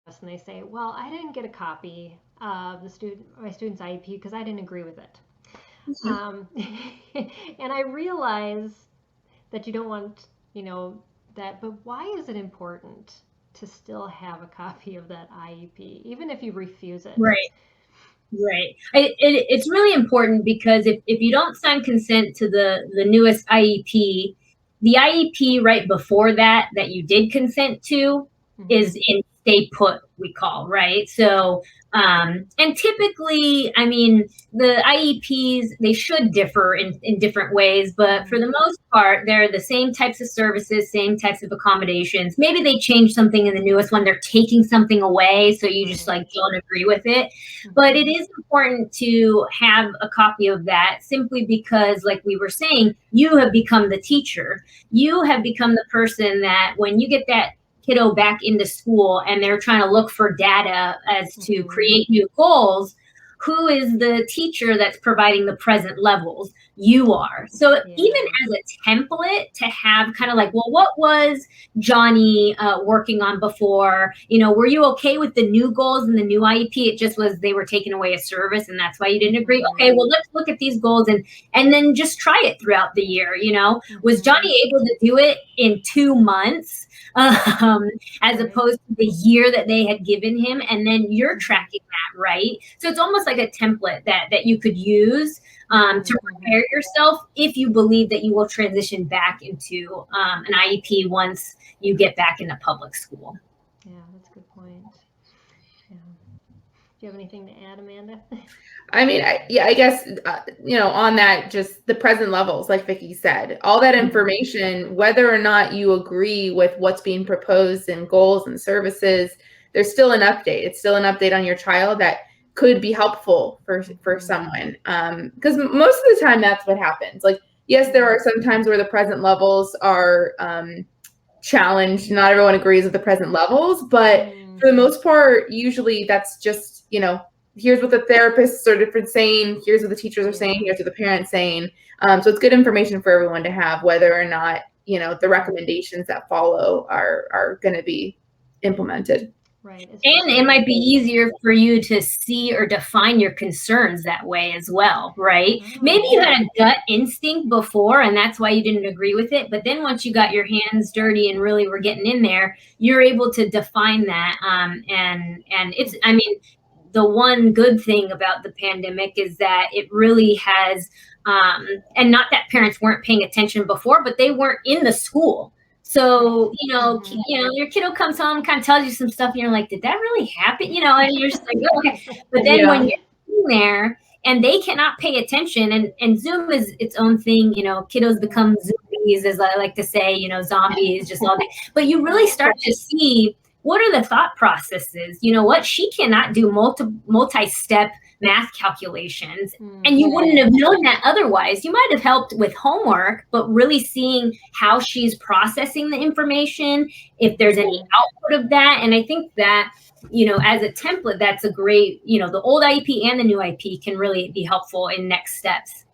and they say, well, I didn't get a copy of my student's IEP because I didn't agree with it. Um, and I realize that you don't want, that, but why is it important to still have a copy of that IEP, even if you refuse it? Right. Right. It's really important because if you don't sign consent to the newest IEP, the IEP right before that you did consent to is in stay put, we call, right? So, and typically, I mean, the IEPs, they should differ in different ways, but for the most part, they're the same types of services, same types of accommodations. Maybe they change something in the newest one. They're taking something away, so you just like don't agree with it. But it is important to have a copy of that simply because, like we were saying, you have become the teacher. You have become the person that when you get that kiddo back into school and they're trying to look for data as to create new goals, who is the teacher that's providing the present levels? You are. So even as a template to have kind of like, well, what was Johnny working on before? Were you okay with the new goals and the new IEP? It just was they were taking away a service and that's why you didn't agree. Okay, well, let's look at these goals and then just try it throughout the year. Was Johnny able to do it in 2 months? As opposed to the year that they had given him, and then you're tracking that, right? So it's almost like a template that you could use to prepare yourself if you believe that you will transition back into an IEP once you get back into public school. Yeah, that's a good point. Yeah. Do you have anything to add, Amanda? I mean, I guess, on that, just the present levels, like Vickie said, all that information, whether or not you agree with what's being proposed and goals and services, there's still an update. It's still an update on your child that could be helpful for someone. Because most of the time that's what happens. Like, yes, there are some times where the present levels are challenged. Not everyone agrees with the present levels, but for the most part, usually that's just, here's what the therapists are saying, here's what the teachers are saying, here's what the parents saying. So it's good information for everyone to have, whether or not, the recommendations that follow are going to be implemented. Right. And it might be easier for you to see or define your concerns that way as well, right? Maybe you had a gut instinct before and that's why you didn't agree with it. But then once you got your hands dirty and really were getting in there, you're able to define that. And it's, I mean, the one good thing about the pandemic is that it really has, and not that parents weren't paying attention before, but they weren't in the school. So, your kiddo comes home, kind of tells you some stuff, and you're like, did that really happen? And you're just like, oh, okay. But then when you're in there and they cannot pay attention, and Zoom is its own thing, kiddos become zombies, as I like to say, zombies, just all day. But you really start to see what are the thought processes? What she cannot do multi-step math calculations, and you wouldn't have known that otherwise. You might have helped with homework, but really seeing how she's processing the information, if there's any output of that. And I think that, as a template, that's a great, the old IEP and the new IEP can really be helpful in next steps.